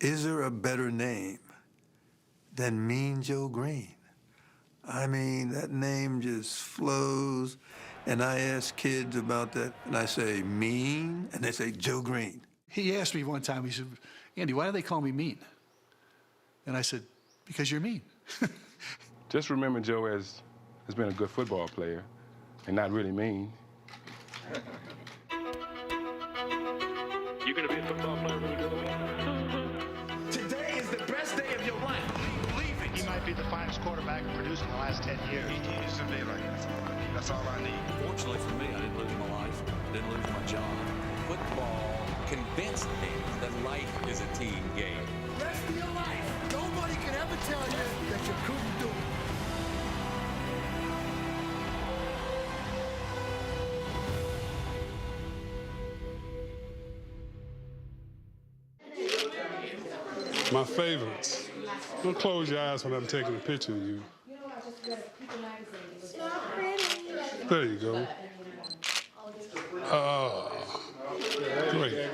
Is there a better name than Mean Joe Greene? I mean, that name just flows. And I ask kids about that, and I say, mean? And they say, Joe Greene. He asked me one time, he said, Andy, why do they call me mean? And I said, because you're mean. Just remember Joe has been a good football player and not really mean. You're going to be a football player when you go away. Today is the best day of your life. Believe it. He might be the finest quarterback produced in the last 10 years. He used to be like, that's all I need. Fortunately for me, I didn't lose my life, didn't lose my job. Football convinced me that life is a team game. Rest of your life. Nobody can ever tell you that you couldn't do it. My favorites. Don't close your eyes when I'm taking a picture of you. There you go. Oh, great.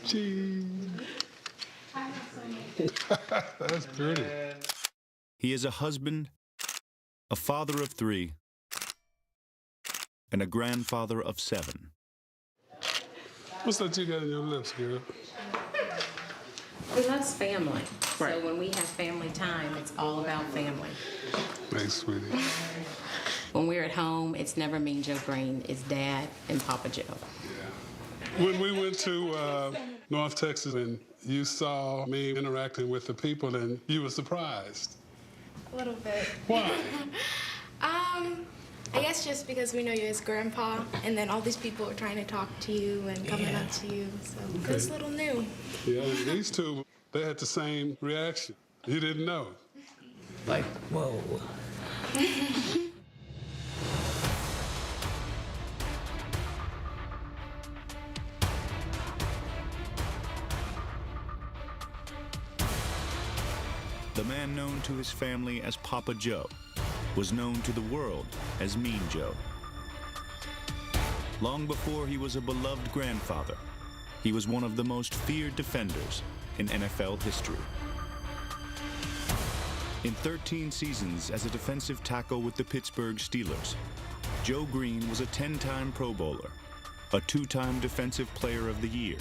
Cheese. That's pretty. He is a husband, a father of 3, and a grandfather of 7. What's that you got in your lips, girl? He loves family. Right. So when we have family time, it's all about family. Thanks, sweetie. When we're at home, it's never Mean Joe Greene. It's Dad and Papa Joe. Yeah. When we went to North Texas and you saw me interacting with the people and you were surprised. A little bit. Why? I guess just because we know you as Grandpa, and then all these people are trying to talk to you and coming up to you, so it's a little new. Yeah, these two, they had the same reaction. You didn't know. Like, whoa. The man known to his family as Papa Joe was known to the world as Mean Joe. Long before he was a beloved grandfather, he was one of the most feared defenders in NFL history. In 13 seasons as a defensive tackle with the Pittsburgh Steelers, Joe Greene was a 10-time Pro Bowler, a 2-time Defensive Player of the Year,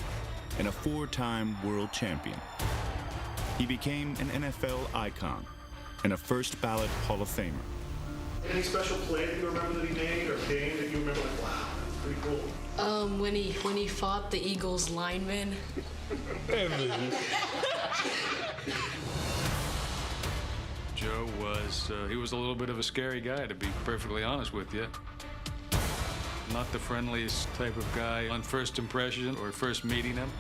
and a 4-time world champion. He became an NFL icon and a first-ballot Hall of Famer. Any special play that you remember that he made or game that you remember like, wow, that's pretty cool? When he fought the Eagles linemen. Joe was, he was a little bit of a scary guy, to be perfectly honest with you. Not the friendliest type of guy on first impression or first meeting him.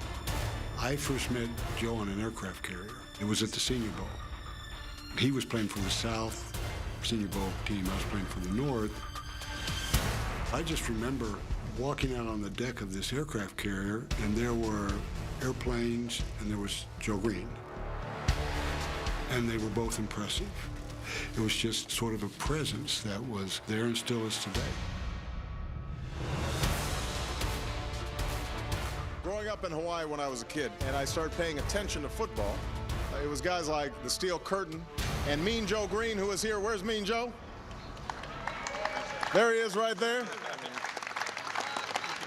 I first met Joe on an aircraft carrier. It was at the Senior Bowl. He was playing for the South Senior Bowl team. I was playing for the North. I just remember walking out on the deck of this aircraft carrier, and there were airplanes, and there was Joe Greene. And they were both impressive. It was just sort of a presence that was there and still is today. Growing up in Hawaii when I was a kid, and I started paying attention to football, it was guys like the Steel Curtain and Mean Joe Greene, who is here. Where's Mean Joe? There he is right there.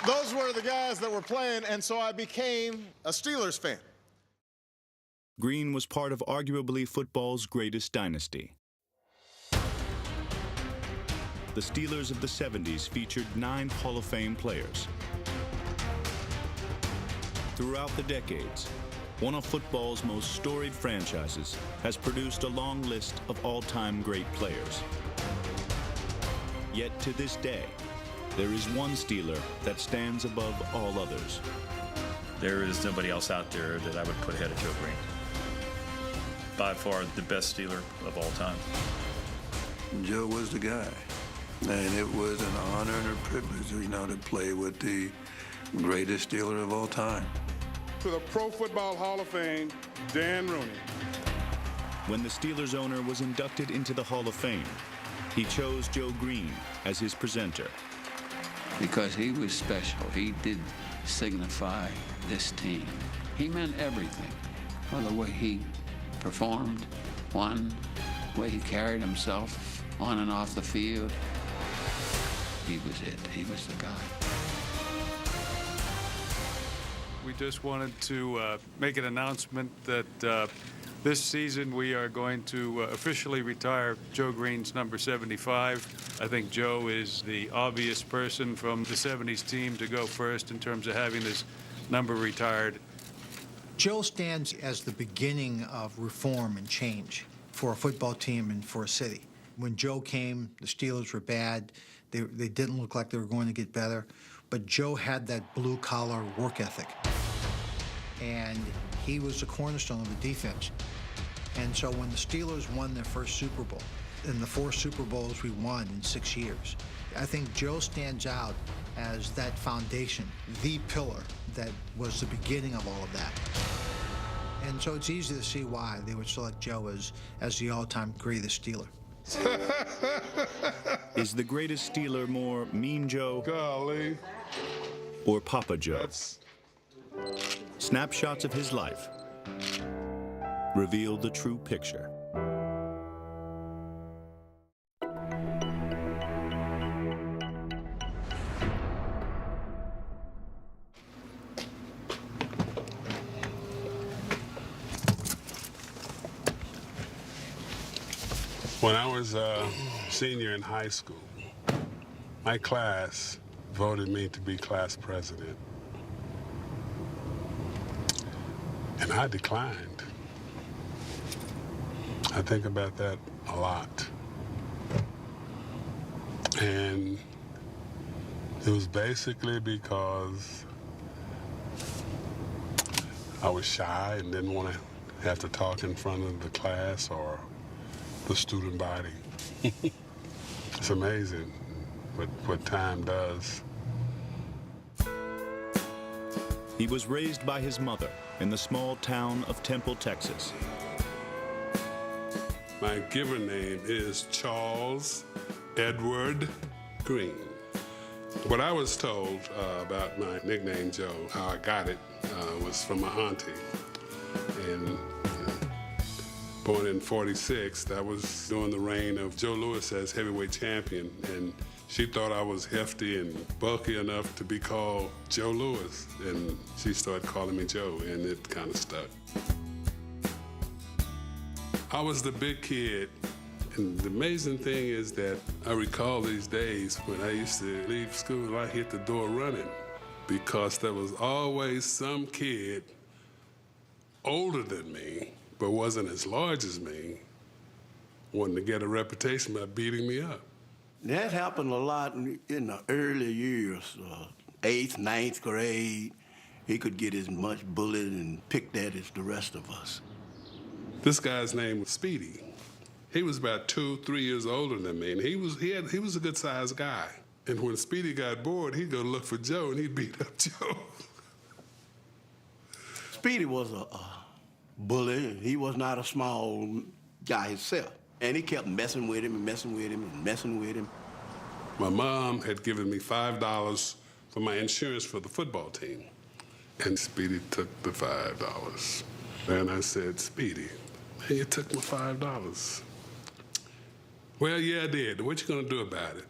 Those were the guys that were playing, and so I became a Steelers fan. Greene was part of arguably football's greatest dynasty. The Steelers of the 70s featured 9 Hall of Fame players. Throughout the decades, one of football's most storied franchises has produced a long list of all-time great players. Yet to this day, there is one Steeler that stands above all others. There is nobody else out there that I would put ahead of Joe Greene. By far the best Steeler of all time. Joe was the guy. And it was an honor and a privilege, you know, to play with the greatest Steeler of all time. To the Pro Football Hall of Fame, Dan Rooney. When the Steelers owner was inducted into the Hall of Fame, he chose Joe Greene as his presenter. Because he was special. He did signify this team. He meant everything. Well, the way he performed, won, the way he carried himself on and off the field. He was it. He was the guy. We just wanted to make an announcement that this season we are going to officially retire Joe Greene's number 75. I think Joe is the obvious person from the 70s team to go first in terms of having this number retired. Joe stands as the beginning of reform and change for a football team and for a city. When Joe came, the Steelers were bad. They didn't look like they were going to get better. But Joe had that blue-collar work ethic. And he was the cornerstone of the defense. And so when the Steelers won their first Super Bowl, in the 4 Super Bowls we won in 6 years, I think Joe stands out as that foundation, the pillar that was the beginning of all of that. And so it's easy to see why they would select Joe as the all-time greatest Steeler. Is the greatest Steeler more Mean Joe? Golly. Or Papa Joe? Snapshots of his life reveal the true picture. When I was a senior in high school, my class voted me to be class president. And I declined. I think about that a lot. And it was basically because I was shy and didn't want to have to talk in front of the class or the student body. It's amazing what time does. He was raised by his mother in the small town of Temple, Texas. My given name is Charles Edward Greene. What I was told about my nickname Joe, how I got it, was from my auntie. And born in '46, that was during the reign of Joe Louis as heavyweight champion, and she thought I was hefty and bulky enough to be called Joe Louis, and she started calling me Joe, and it kind of stuck. I was the big kid, and the amazing thing is that I recall these days when I used to leave school, I hit the door running, because there was always some kid older than me, but wasn't as large as me, wanting to get a reputation by beating me up. That happened a lot in the early years, 8th, 9th grade. He could get as much bullied and picked at as the rest of us. This guy's name was Speedy. He was about 2-3 years older than me, and he was a good-sized guy. And when Speedy got bored, he'd go look for Joe, and he'd beat up Joe. Speedy was a bully. He was not a small guy himself. And he kept messing with him and messing with him and messing with him. My mom had given me $5 for my insurance for the football team. And Speedy took the $5. And I said, Speedy, you took my $5. Well, yeah, I did. What you gonna do about it?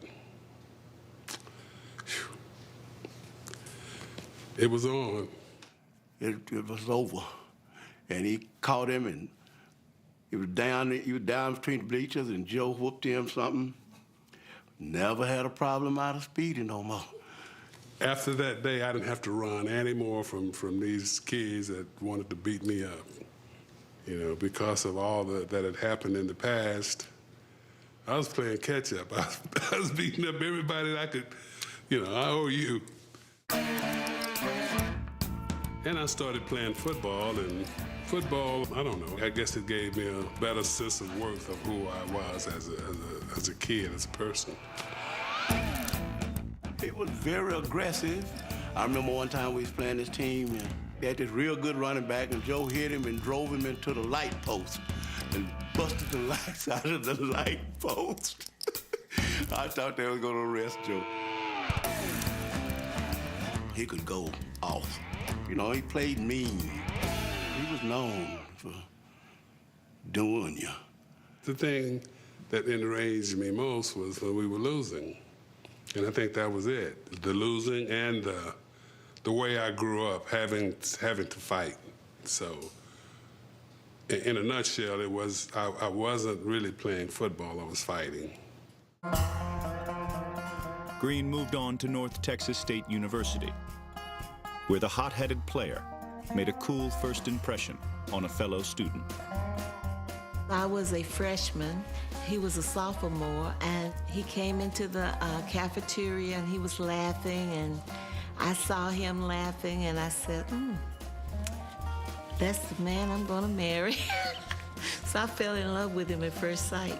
Whew. It was on. It was over. And he caught him, and he was down between the bleachers, and Joe whooped him something. Never had a problem out of Speedy no more. After that day, I didn't have to run anymore from these kids that wanted to beat me up. You know, because of all that had happened in the past, I was playing catch up. I was beating up everybody that I could, I owe you. And I started playing football, and football, I don't know, I guess it gave me a better sense of worth of who I was as a kid, as a person. It was very aggressive. I remember one time we was playing this team, and we had this real good running back, and Joe hit him and drove him into the light post and busted the lights out of the light post. I thought they was gonna arrest Joe. he could go off. You know, he played mean. He was known for doing you. The thing that enraged me most was when we were losing. And I think that was it. The losing and the way I grew up, having to fight. So, in a nutshell, it was I wasn't really playing football, I was fighting. Greene moved on to North Texas State University, where the hot-headed player made a cool first impression on a fellow student. I was a freshman. He was a sophomore, and he came into the cafeteria and he was laughing, and I saw him laughing, and I said, that's the man I'm gonna marry. So I fell in love with him at first sight.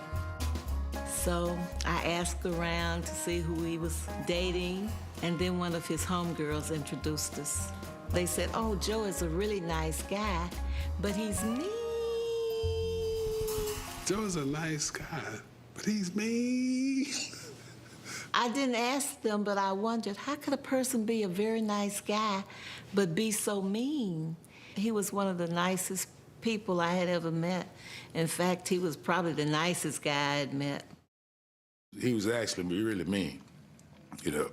So I asked around to see who he was dating, and then one of his homegirls introduced us. They said, oh, Joe is a really nice guy, but he's mean. Joe's a nice guy, but he's mean. I didn't ask them, but I wondered, how could a person be a very nice guy but be so mean? He was one of the nicest people I had ever met. In fact, he was probably the nicest guy I had met. He was actually really mean, you know.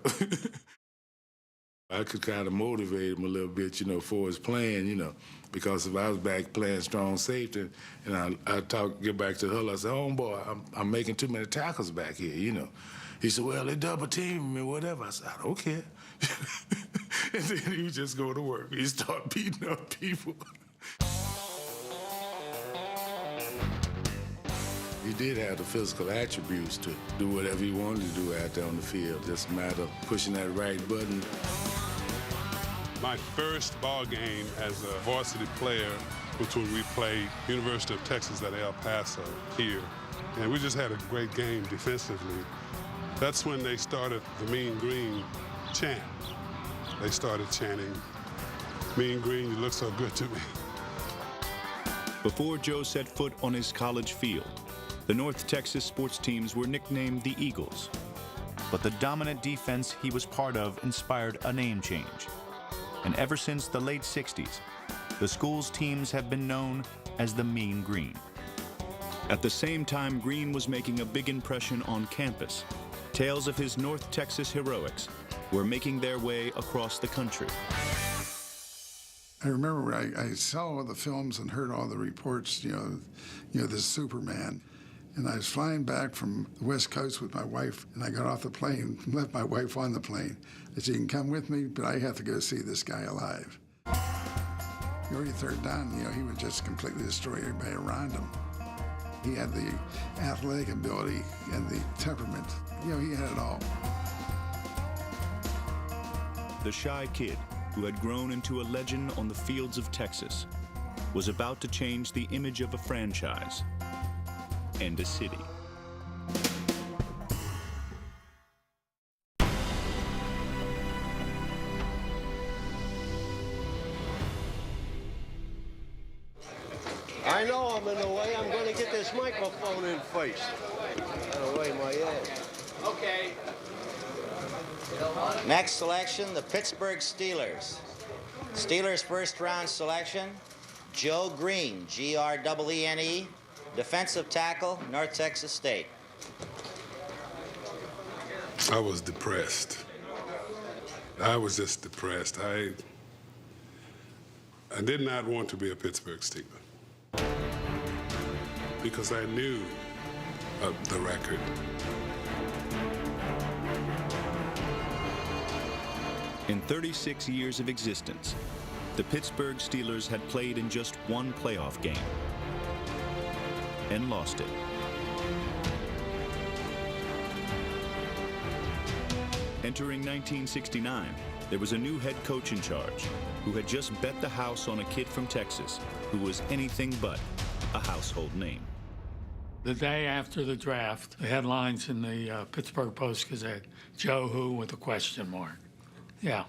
I could kind of motivate him a little bit, you know, for his playing, you know, because if I was back playing strong safety and I get back to Hull, I said, homeboy, I'm making too many tackles back here, you know. He said, well, they double team me, whatever. I said, I don't care. And then he would just go to work. He'd start beating up people. He did have the physical attributes to do whatever he wanted to do out there on the field. Just a matter of pushing that right button. My first ball game as a varsity player was when we played University of Texas at El Paso here. And we just had a great game defensively. That's when they started the Mean Green chant. They started chanting, Mean Green, you look so good to me. Before Joe set foot on his college field, the North Texas sports teams were nicknamed the Eagles. But the dominant defense he was part of inspired a name change. And ever since the late 60s, the school's teams have been known as the Mean Green. At the same time Greene was making a big impression on campus, tales of his North Texas heroics were making their way across the country. I remember I saw all the films and heard all the reports, you know, this Superman. And I was flying back from the West Coast with my wife, and I got off the plane and left my wife on the plane. I said, you can come with me, but I have to go see this guy alive. Every third down, you know, he would just completely destroy everybody around him. He had the athletic ability and the temperament. You know, he had it all. The shy kid, who had grown into a legend on the fields of Texas, was about to change the image of a franchise and a city. I know I'm in the way. I'm going to get this microphone in first. I'll weigh my ass. Okay. Next selection, the Pittsburgh Steelers. Steelers first round selection, Joe Greene, Greene, defensive tackle, North Texas State. I was depressed. I was just depressed. I did not want to be a Pittsburgh Steeler because I knew of the record. In 36 years of existence, the Pittsburgh Steelers had played in just one playoff game and lost it. Entering 1969, there was a new head coach in charge who had just bet the house on a kid from Texas who was anything but a household name. The day after the draft, the headlines in the Pittsburgh Post-Gazette, Joe Who with a question mark. Yeah.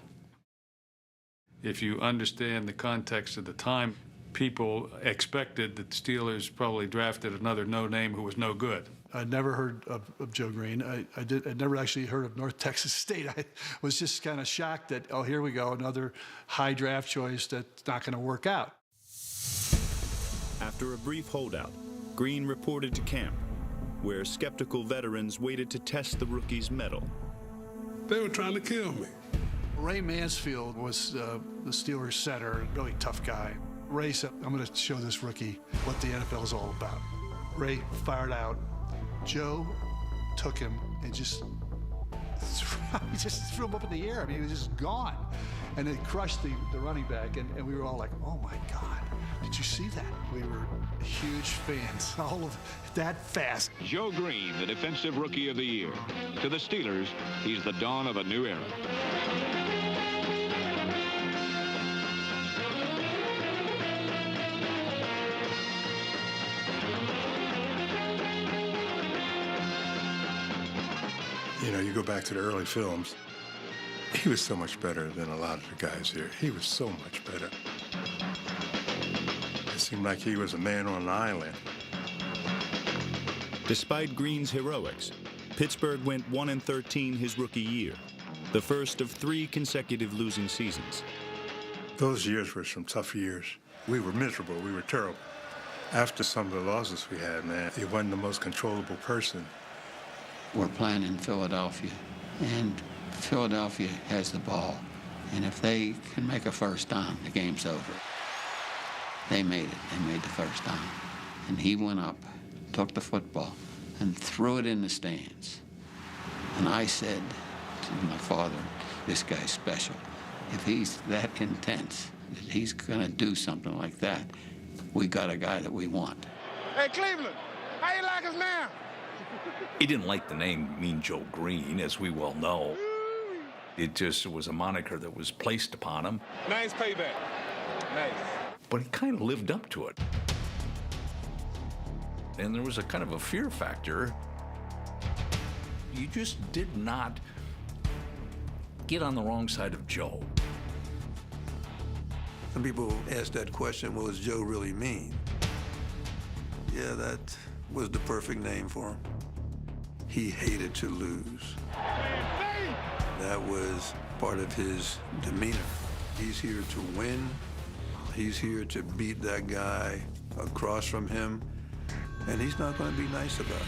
If you understand the context of the time, people expected that the Steelers probably drafted another no-name who was no good. I'd never heard of Joe Greene. I'd never actually heard of North Texas State. I was just kind of shocked that, oh, here we go, another high draft choice that's not going to work out. After a brief holdout, Greene reported to camp, where skeptical veterans waited to test the rookie's mettle. They were trying to kill me. Ray Mansfield was the Steelers center, a really tough guy. Ray said, I'm going to show this rookie what the NFL is all about. Ray fired out. Joe took him and just threw him up in the air. I mean, he was just gone. And it crushed the running back, and we were all like, oh my God, did you see that? We were huge fans, all of that fast. Joe Greene, the Defensive Rookie of the Year. To the Steelers, he's the dawn of a new era. You know, you go back to the early films, he was so much better than a lot of the guys here. He was so much better. It seemed like he was a man on an island. Despite Greene's heroics, Pittsburgh went 1-13 his rookie year, the first of 3 consecutive losing seasons. Those years were some tough years. We were miserable. We were terrible. After some of the losses we had, man, he wasn't the most controllable person. We're playing in Philadelphia, and Philadelphia has the ball. And if they can make a first down, the game's over. They made it. They made the first down. And he went up, took the football, and threw it in the stands. And I said to my father, this guy's special. If he's that intense, that he's going to do something like that, we got a guy that we want. Hey, Cleveland, how you like us now? He didn't like the name Mean Joe Greene, as we well know. It just was a moniker that was placed upon him. Nice payback. Nice. But he kind of lived up to it. And there was a kind of a fear factor. You just did not get on the wrong side of Joe. Some people ask that question, what does Joe really mean? Yeah, that was the perfect name for him. He hated to lose. That was part of his demeanor. He's here to win. He's here to beat that guy across from him, and he's not going to be nice about it.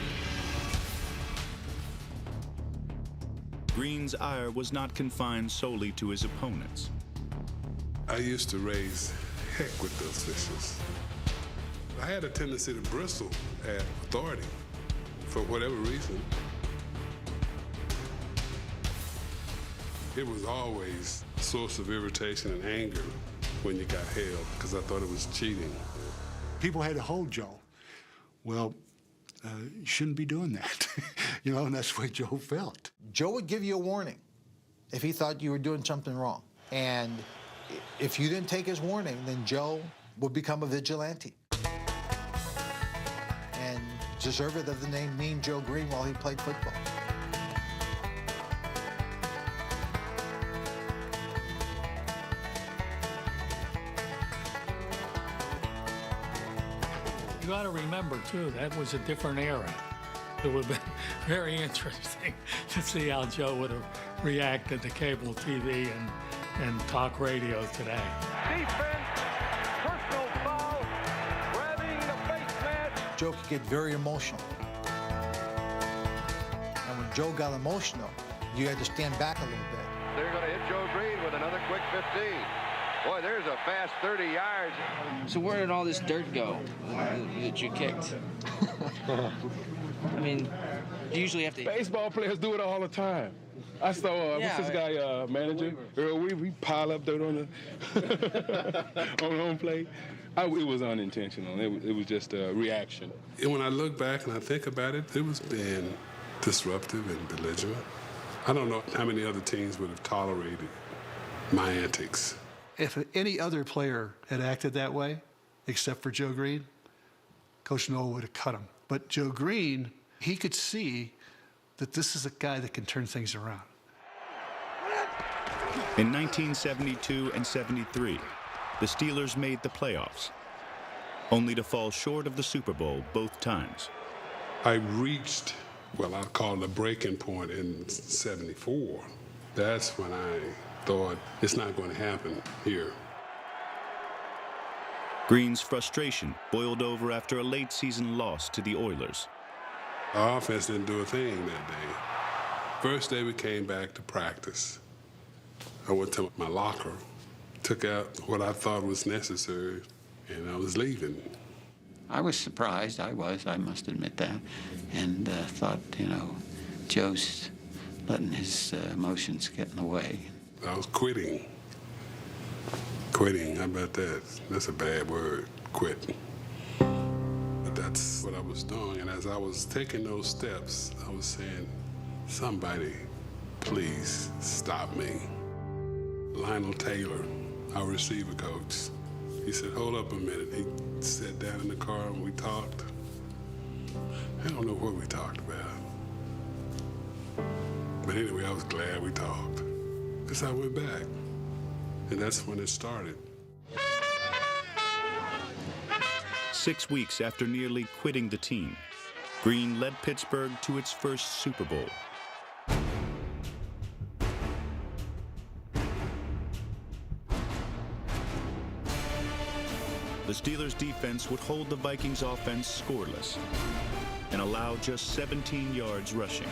Greene's ire was not confined solely to his opponents. I used to raise heck with those fishes. I had a tendency to bristle at authority for whatever reason. It was always a source of irritation and anger when you got held, because I thought it was cheating. People had to hold Joe. Well, you shouldn't be doing that. You know, and that's the way Joe felt. Joe would give you a warning if he thought you were doing something wrong. And if you didn't take his warning, then Joe would become a vigilante. And deserved of the name Mean Joe Greene while he played football. You got to remember, too, that was a different era. It would have been very interesting to see how Joe would have reacted to cable TV and talk radio today. Defense, personal foul, grabbing the face mask. Joe could get very emotional. And when Joe got emotional, you had to stand back a little bit. They're going to hit Joe Greene with another quick 15. Boy, there's a fast 30 yards. So where did all this dirt go that you kicked? I mean, you usually have to... Baseball players do it all the time. I saw, what's this guy, manager? Earl, we pile up dirt on the on home plate. It was unintentional. It was just a reaction. And when I look back and I think about it, it was being disruptive and belligerent. I don't know how many other teams would have tolerated my antics. If any other player had acted that way, except for Joe Greene, Coach Noll would have cut him. But Joe Greene, he could see that this is a guy that can turn things around. In 1972 and 73, the Steelers made the playoffs, only to fall short of the Super Bowl both times. I reached, well, I'd call it a breaking point in '74. That's when I thought, it's not going to happen here. Greene's frustration boiled over after a late-season loss to the Oilers. Our offense didn't do a thing that day. First day we came back to practice. I went to my locker, took out what I thought was necessary, and I was leaving. I was surprised, I must admit that, and thought, Joe's letting his emotions get in the way. I was quitting. Quitting, how about that? That's a bad word, quit. But that's what I was doing, and as I was taking those steps, I was saying, somebody, please stop me. Lionel Taylor, our receiver coach, he said, hold up a minute. He sat down in the car and we talked. I don't know what we talked about. But anyway, I was glad we talked. Because I went back. And that's when it started. 6 weeks after nearly quitting the team, Greene led Pittsburgh to its first Super Bowl. The Steelers' defense would hold the Vikings' offense scoreless and allow just 17 yards rushing.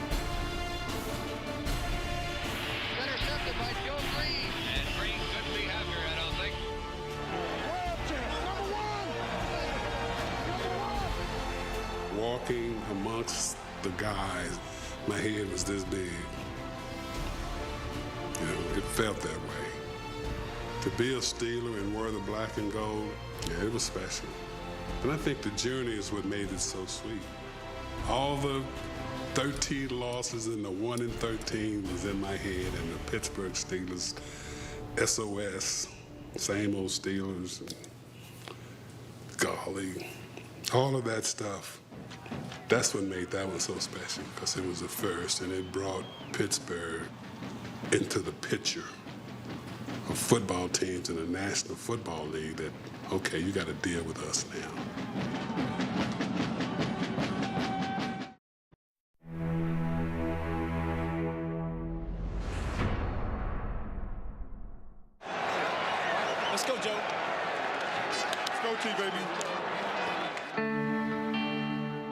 Intercepted by Joe Greene. And Greene couldn't be happier, I don't think. Walking amongst the guys, my head was this big. It felt that way. To be a Steeler and wear the black and gold, yeah, it was special. And I think the journey is what made it so sweet. All the 13 losses and the 1 in 13 was in my head, and the Pittsburgh Steelers, SOS, same old Steelers, golly, all of that stuff. That's what made that one so special, because it was the first, and it brought Pittsburgh into the picture of football teams in the National Football League that, okay, you got to deal with us now. Let's go, Joe. Let's go, T, baby.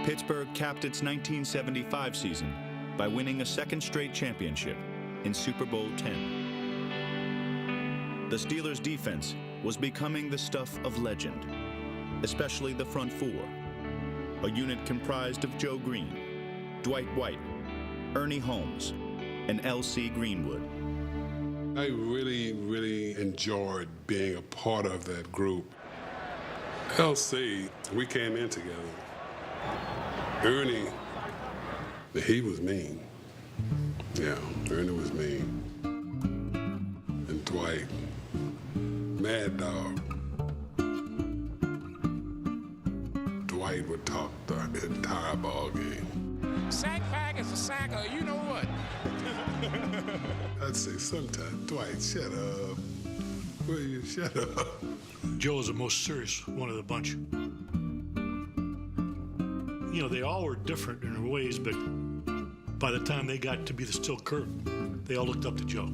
Pittsburgh capped its 1975 season by winning a second straight championship in Super Bowl X. The Steelers' defense was becoming the stuff of legend, especially the front four, a unit comprised of Joe Greene, Dwight White, Ernie Holmes, and L.C. Greenwood. I really enjoyed being a part of that group. L.C., we came in together. Ernie, he was mean. Yeah, Ernie was mean. And Dwight, mad dog. Dwight would talk the entire ball game. Sack pack is a sacker, you know what? I'd say sometimes, Dwight, shut up. Will you shut up? Joe was the most serious one of the bunch. They all were different in their ways, but by the time they got to be the Steel Curtain, they all looked up to Joe.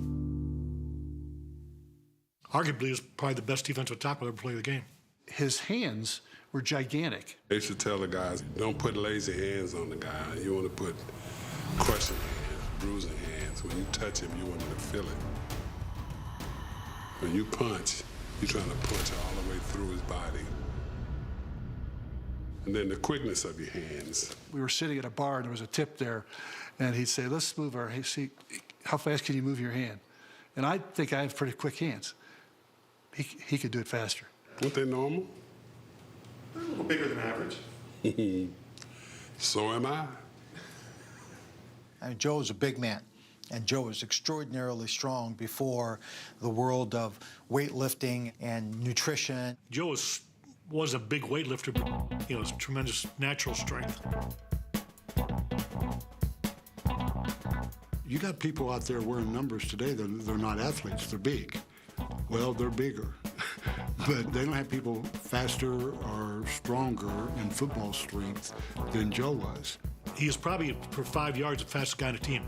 Arguably, he was probably the best defensive tackle ever played the game. His hands were gigantic. They should tell the guys, don't put lazy hands on the guy. You want to put crushing hands, bruising hands. When you touch him, you want him to feel it. When you punch, you're trying to punch all the way through his body. And then the quickness of your hands. We were sitting at a bar, and there was a tip there, and he'd say, let's move our hands. See, how fast can you move your hand? And I think I have pretty quick hands. He could do it faster. Weren't they normal? They're a little bigger than average. So am I. And Joe was a big man, and Joe was extraordinarily strong before the world of weightlifting and nutrition. Joe was a big weightlifter, but his tremendous natural strength. You got people out there wearing numbers today, they're not athletes, they're big. Well, they're bigger, but they don't have people faster or stronger in football strength than Joe was. He was probably, for 5 yards, the fastest guy on the team.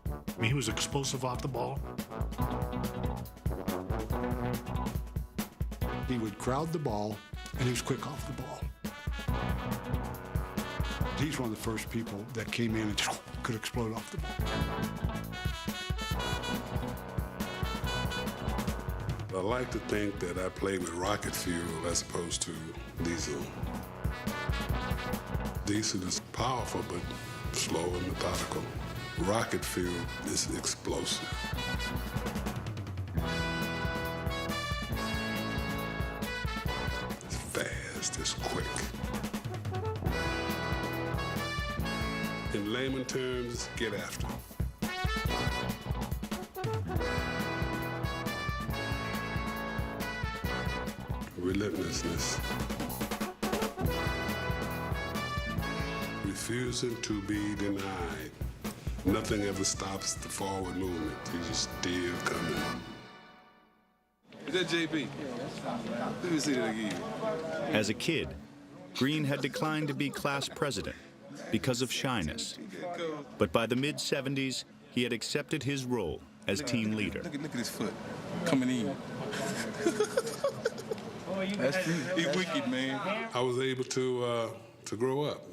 I mean, he was explosive off the ball. He would crowd the ball, and he was quick off the ball. He's one of the first people that came in and just could explode off the ball. I like to think that I played with rocket fuel as opposed to diesel. Diesel is powerful, but slow and methodical. Rocket fuel is explosive. It's fast, it's quick. In layman terms, get after. Relentlessness. Refusing to be denied. Nothing ever stops the forward movement. You just still coming. Is that JB? Let me see that again. As a kid, Greene had declined to be class president because of shyness. But by the mid-'70s, he had accepted his role as team leader. Look at his foot coming in. That's true. He's wicked, man. I was able to grow up.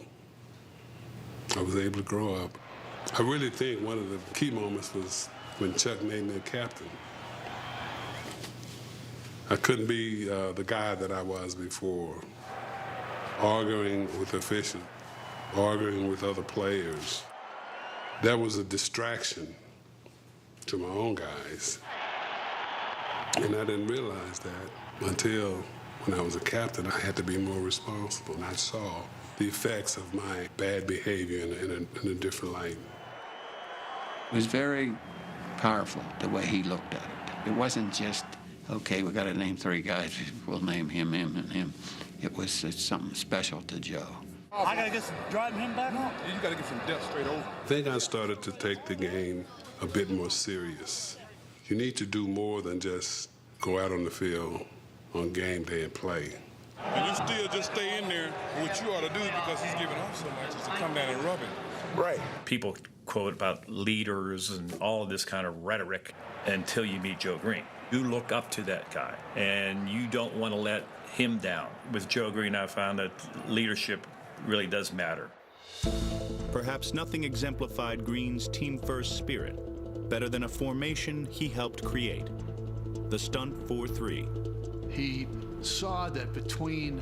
I was able to grow up. I really think one of the key moments was when Chuck made me a captain. I couldn't be the guy that I was before, arguing with officials, arguing with other players. That was a distraction to my own guys. And I didn't realize that until when I was a captain, I had to be more responsible. And I saw the effects of my bad behavior in a different light. It was very powerful, the way he looked at it. It wasn't just, okay, we got to name 3 guys. We'll name him, and him. It's something special to Joe. I got to get driving him back home. You got to get some depth straight over. I think I started to take the game a bit more serious. You need to do more than just go out on the field on game day and play. And you still just stay in there. What you ought to do, because he's giving off so much, is to come down and rub it. Right. People quote about leaders and all of this kind of rhetoric until you meet Joe Greene. You look up to that guy, and you don't want to let him down. With Joe Greene, I found that leadership really does matter. Perhaps nothing exemplified Greene's team-first spirit better than a formation he helped create, the Stunt 4-3. He saw that between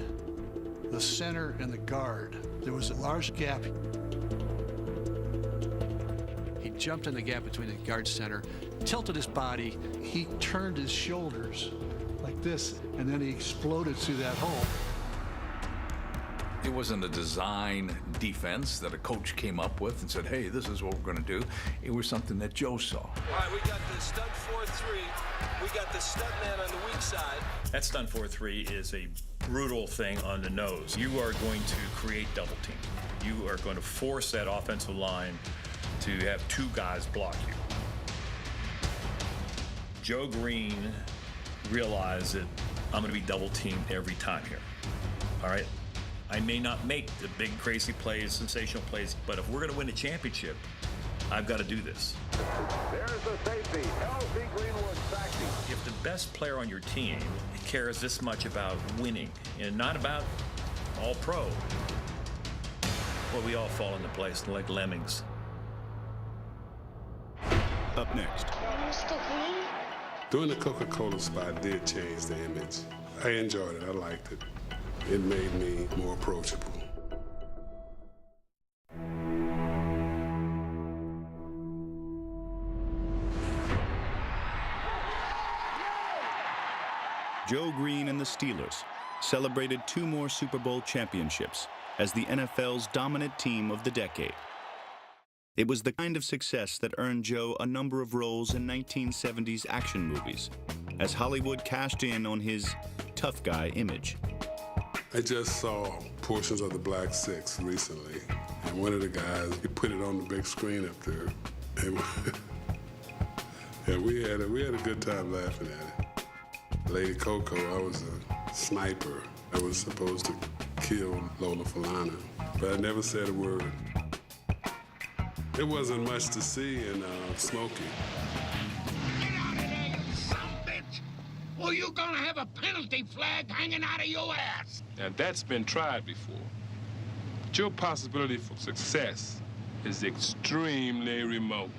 the center and the guard, there was a large gap. He jumped in the gap between the guard center, tilted his body, he turned his shoulders like this, and then he exploded through that hole. It wasn't a design defense that a coach came up with and said, hey, this is what we're going to do. It was something that Joe saw. All right, we got the stunt 4-3. We got the stunt man on the weak side. That stunt 4-3 is a brutal thing on the nose. You are going to create double team. You are going to force that offensive line to have 2 guys block you. Joe Greene realized that I'm going to be double teamed every time here. All right? I may not make the big, crazy plays, sensational plays, but if we're going to win a championship, I've got to do this. There's the safety. L.C. Greenwood sacking. If the best player on your team cares this much about winning and not about all pro, well, we all fall into place like lemmings. Up next. Mr. Greene? Doing the Coca-Cola spot did change the image. I enjoyed it. I liked it. It made me more approachable. Joe Greene and the Steelers celebrated 2 more Super Bowl championships as the NFL's dominant team of the decade. It was the kind of success that earned Joe a number of roles in 1970s action movies, as Hollywood cashed in on his tough guy image. I just saw portions of the Black Six recently, and one of the guys, he put it on the big screen up there, and we had a good time laughing at it. Lady Coco, I was a sniper. I was supposed to kill Lola Falana, but I never said a word. It wasn't much to see in Smokey. Get out of there, you son of a bitch! Or you're gonna have a penalty flag hanging out of your ass! Now, that's been tried before. But your possibility for success is extremely remote.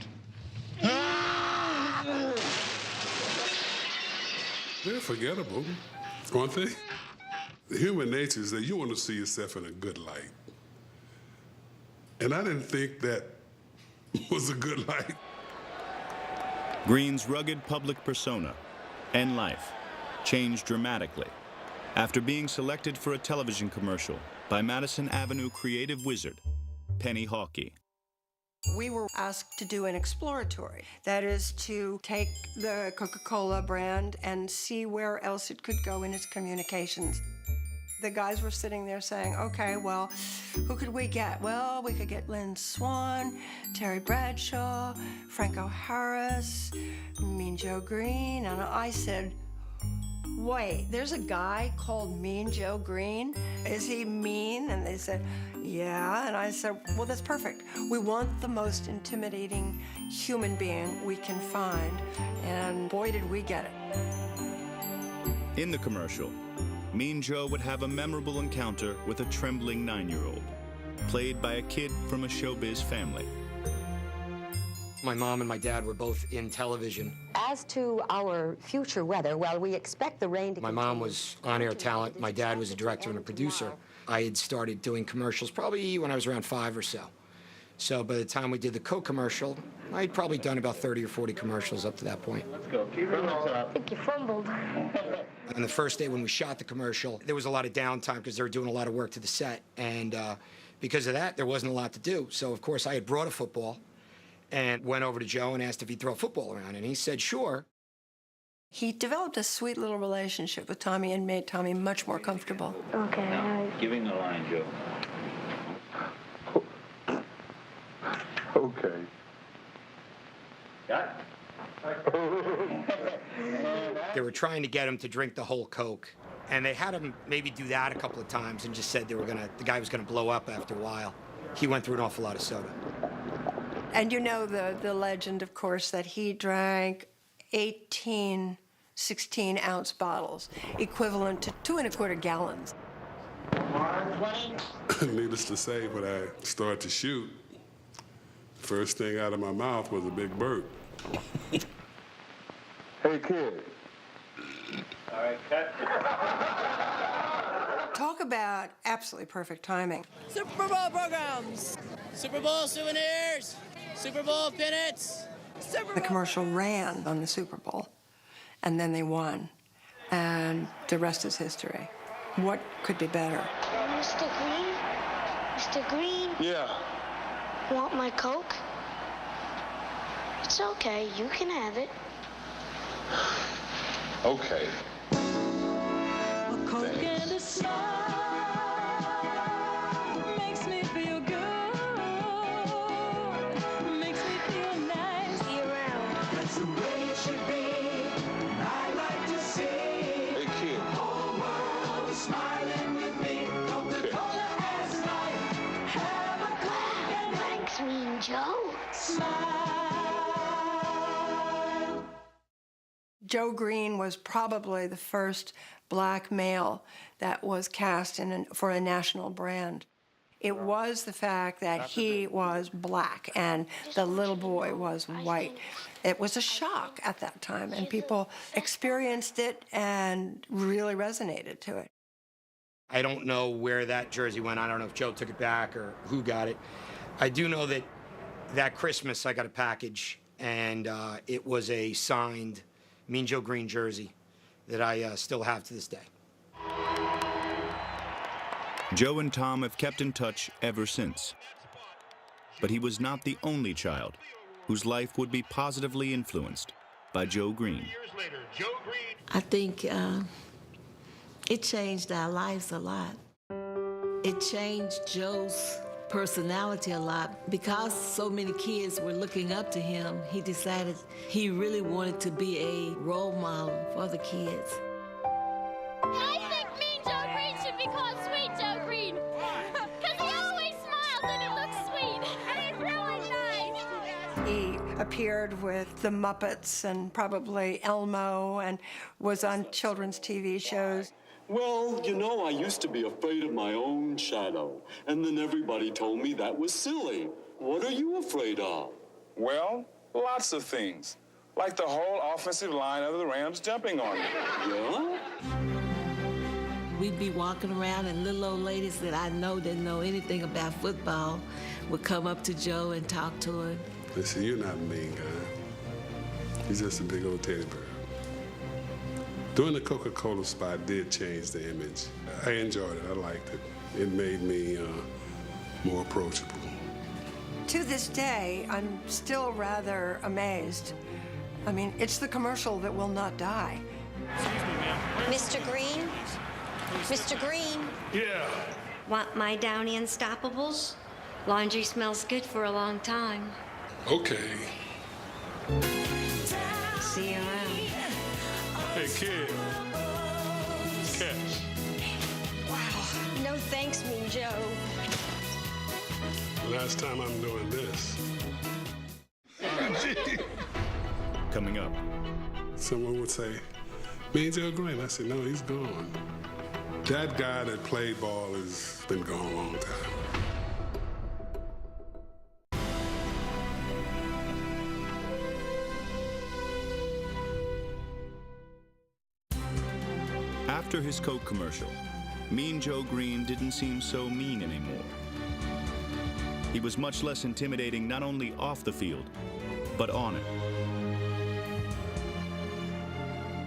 They're forgettable, aren't they? Human nature is that you want to see yourself in a good light. And I didn't think that was a good light. Greene's rugged public persona and life changed dramatically after being selected for a television commercial by Madison Avenue creative wizard Penny Hawkey. We were asked to do an exploratory. That is to take the Coca-Cola brand and see where else it could go in its communications. The guys were sitting there saying, okay, well, who could we get? Well, we could get Lynn Swann, Terry Bradshaw, Franco Harris, Mean Joe Greene. And I said, wait, there's a guy called Mean Joe Greene? Is he mean? And they said, yeah. And I said, well, that's perfect. We want the most intimidating human being we can find. And boy, did we get it. In the commercial, Mean Joe would have a memorable encounter with a trembling 9-year-old, played by a kid from a showbiz family. My mom and my dad were both in television. As to our future weather, well, we expect the rain to My mom was on-air talent. My dad was a director and a producer. I had started doing commercials probably when I was around 5 or so. So by the time we did the Coke commercial, I'd probably done about 30 or 40 commercials up to that point. Let's go. Keep it up. I think you fumbled. On the first day when we shot the commercial, there was a lot of downtime because they were doing a lot of work to the set. And because of that, there wasn't a lot to do. So, of course, I had brought a football and went over to Joe and asked if he'd throw a football around. And he said, sure. He developed a sweet little relationship with Tommy and made Tommy much more comfortable. Okay. Now, giving the line, Joe. Okay. Got They were trying to get him to drink the whole Coke. And they had him maybe do that a couple of times and just said the guy was gonna blow up after a while. He went through an awful lot of soda. And you know the legend, of course, that he drank 18 16-ounce bottles, equivalent to 2 1/4 gallons. Needless to say, when I started to shoot, first thing out of my mouth was a big burp. Hey, kid. All right, cut. Talk about absolutely perfect timing. Super Bowl programs, Super Bowl souvenirs, Super Bowl pennants. The commercial ran on the Super Bowl, and then they won, and the rest is history. What could be better? Mr. Greene? Mr. Greene? Yeah. Want my Coke? It's okay, you can have it. Okay. A Coke and a smile makes me feel good, makes me feel nice. Year round. That's the way it should be. I like to see. Hey, kid. The whole world is smiling with me. Coca-Cola as life. Have a Coke and Thanks, Mean Joe. smile. Joe Greene was probably the first black male that was cast for a national brand. It was the fact that he was black and the little boy was white. It was a shock at that time, and people experienced it and really resonated to it. I don't know where that jersey went. I don't know if Joe took it back or who got it. I do know that that Christmas I got a package, and it was a signed Mean Joe Greene jersey that I still have to this day. Joe and Tom have kept in touch ever since. But he was not the only child whose life would be positively influenced by Joe Greene. I think it changed our lives a lot. It changed Joe's personality a lot. Because so many kids were looking up to him, he decided he really wanted to be a role model for the kids. I think Mean Joe Greene should be called Sweet Joe Greene. Because he always smiles and he looks sweet. And he's really nice. appeared with the Muppets and probably Elmo and was on children's TV shows. Well, you know, I used to be afraid of my own shadow, and then everybody told me that was silly. What are you afraid of? Well, lots of things. Like the whole offensive line of the Rams jumping on me. Yeah? We'd be walking around and little old ladies that I know didn't know anything about football would come up to Joe and talk to him. Listen, you're not a mean guy. He's just a big old teddy bear. Doing the Coca-Cola spot did change the image. I enjoyed it. I liked it. It made me more approachable. To this day, I'm still rather amazed. I mean, it's the commercial that will not die. Mr. Greene? Mr. Greene? Yeah. Want my Downy Unstoppables? Laundry smells good for a long time. Okay. See you around. Hey, kid. Catch. Wow. No thanks, Mean Joe. Last time I'm doing this. Coming up. Someone would say, Mean Joe Greene. I said, no, he's gone. That guy that played ball has been gone a long time. After his Coke commercial, Mean Joe Greene didn't seem so mean anymore. He was much less intimidating not only off the field, but on it.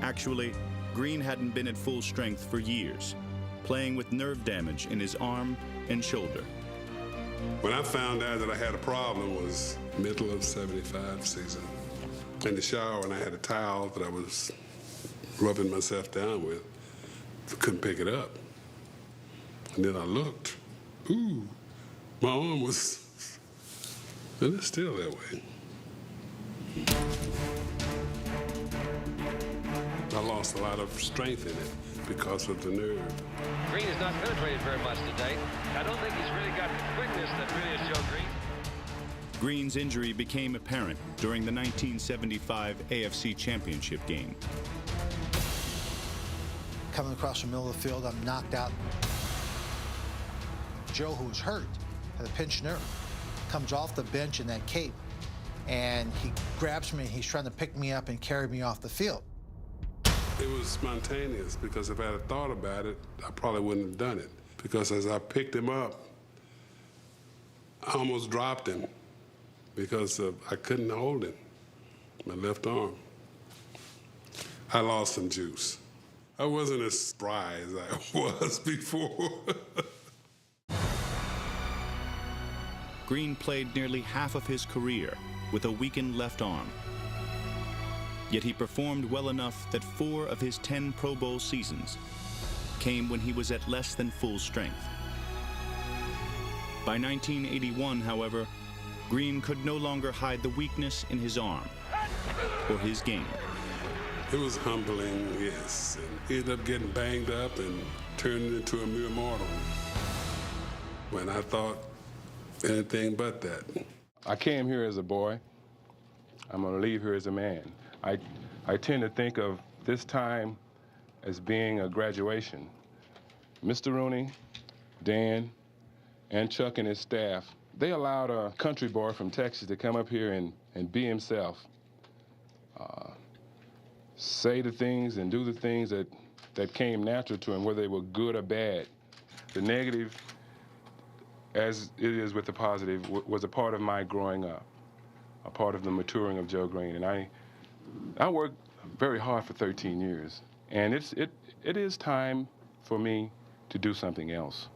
Actually, Greene hadn't been at full strength for years, playing with nerve damage in his arm and shoulder. When I found out that I had a problem was middle of '75 season. In the shower, and I had a towel that I was rubbing myself down with. Couldn't pick it up. And then I looked. Ooh, my arm was, and it's still that way. I lost a lot of strength in it because of the nerve. Greene has not penetrated very much today. I don't think he's really got the quickness that really is Joe Greene. Greene's injury became apparent during the 1975 AFC Championship game. Coming across the middle of the field, I'm knocked out. Joe, who was hurt, had a pinched nerve, comes off the bench in that cape, and he grabs me, and he's trying to pick me up and carry me off the field. It was spontaneous, because if I had thought about it, I probably wouldn't have done it. Because as I picked him up, I almost dropped him because I couldn't hold him, my left arm. I lost some juice. I wasn't as spry as I was before. Greene played nearly half of his career with a weakened left arm. Yet he performed well enough that 4 of his 10 Pro Bowl seasons came when he was at less than full strength. By 1981, however, Greene could no longer hide the weakness in his arm or his game. It was humbling, yes. And he ended up getting banged up and turned into a mere mortal. When I thought anything but that. I came here as a boy. I'm going to leave here as a man. I tend to think of this time as being a graduation. Mr. Rooney, Dan, and Chuck and his staff, they allowed a country boy from Texas to come up here and be himself. Say the things and do the things that came natural to him, whether they were good or bad. The negative, as it is with the positive, was a part of my growing up, a part of the maturing of Joe Greene. And I worked very hard for 13 years, and it is time for me to do something else.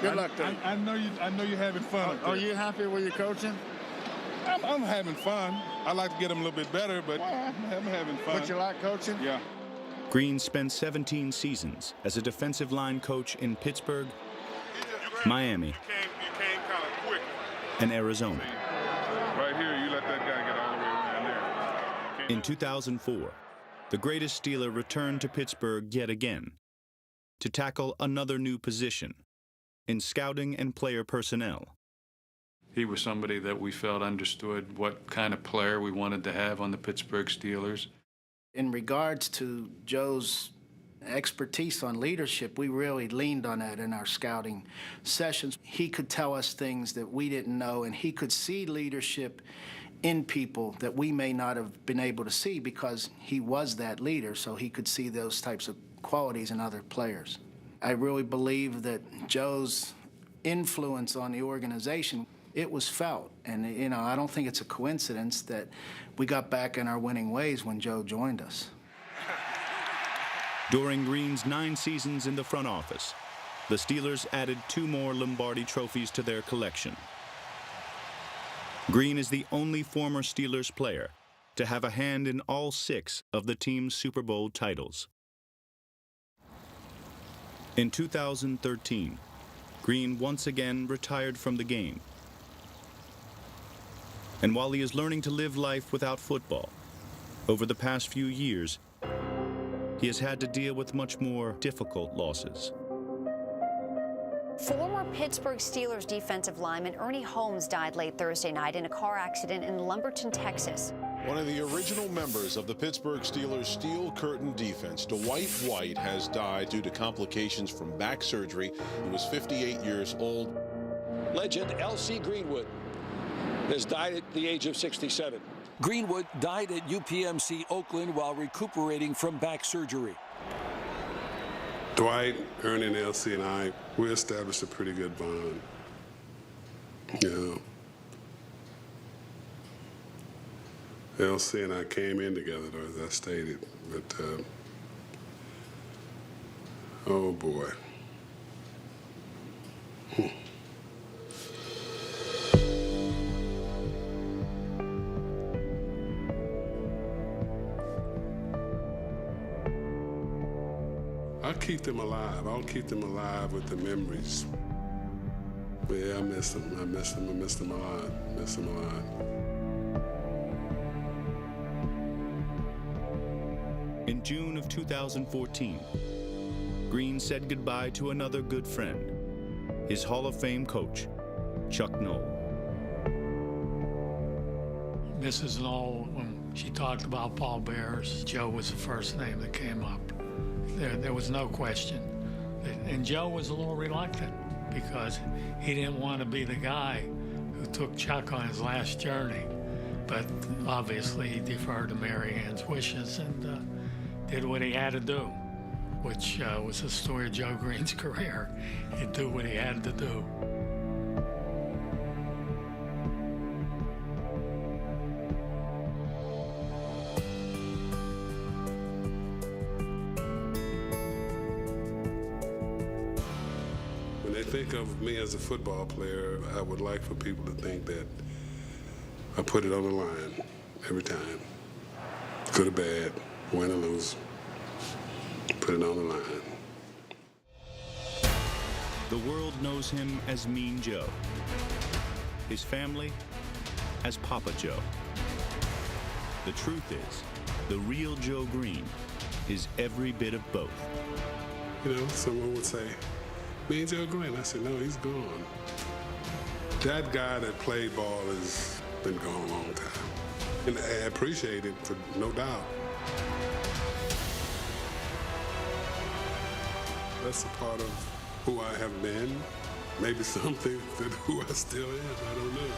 Good luck to you. I know you're having fun. Are you happy with your coaching? I'm having fun. I like to get them a little bit better, but I'm having fun. But you like coaching? Yeah. Greene spent 17 seasons as a defensive line coach in Pittsburgh, Miami, You came kind of quick. and Arizona. Right here, you let that guy get all the way around there. In 2004, the greatest Steeler returned to Pittsburgh yet again to tackle another new position in scouting and player personnel. He was somebody that we felt understood what kind of player we wanted to have on the Pittsburgh Steelers. In regards to Joe's expertise on leadership, we really leaned on that in our scouting sessions. He could tell us things that we didn't know, and he could see leadership in people that we may not have been able to see because he was that leader, so he could see those types of qualities in other players. I really believe that Joe's influence on the organization, it was felt. And, you know, I don't think it's a coincidence that we got back in our winning ways when Joe joined us. During Greene's 9 seasons in the front office, the Steelers added 2 more Lombardi trophies to their collection. Greene is the only former Steelers player to have a hand in all 6 of the team's Super Bowl titles. In 2013, Greene once again retired from the game. And while he is learning to live life without football, over the past few years, he has had to deal with much more difficult losses. Former Pittsburgh Steelers defensive lineman Ernie Holmes died late Thursday night in a car accident in Lumberton, Texas. One of the original members of the Pittsburgh Steelers steel curtain defense, Dwight White, has died due to complications from back surgery. He was 58 years old. Legend L.C. Greenwood has died at the age of 67. Greenwood died at UPMC Oakland while recuperating from back surgery. Dwight, Ernie, and L.C. and I, we established a pretty good bond. You know, L.C. and I came in together, though, as I stated, but, oh boy. I'll keep them alive. I'll keep them alive with the memories. But yeah, I miss them. I miss them. I miss them a lot. Miss them a lot. In June of 2014, Greene said goodbye to another good friend, his Hall of Fame coach, Chuck Noll. Mrs. Noll, when she talked about Paul Bears, Joe was the first name that came up. There was no question. And Joe was a little reluctant because he didn't want to be the guy who took Chuck on his last journey. But obviously he deferred to Mary Ann's wishes and did what he had to do, which was the story of Joe Greene's career. He'd do what he had to do. Think of me as a football player, I would like for people to think that I put it on the line every time. Good or bad, win or lose, put it on the line. The world knows him as Mean Joe. His family as Papa Joe. The truth is, the real Joe Greene is every bit of both. You know, someone would say, Mean Joe Greene. I said, no, he's gone. That guy that played ball has been gone a long time. And I appreciate it, for no doubt. That's a part of who I have been. Maybe something that who I still am. I don't know.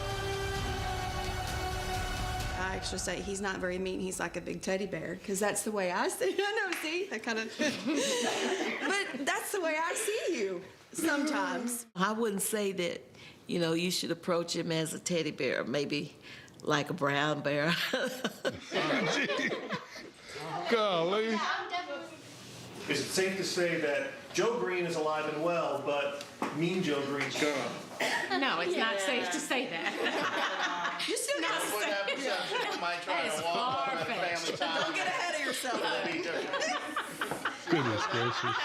I actually say he's not very mean. He's like a big teddy bear, because that's the way I see. I know, see, that kind of. But that's the way I see you sometimes. I wouldn't say that, you know, you should approach him as a teddy bear, maybe like a brown bear. Golly. Is it safe to say that Joe Greene is alive and well, but Mean Joe Greene's gone? No, it's not safe to say that. You still got to say That is far-fetched. Don't get ahead of yourself. Goodness gracious.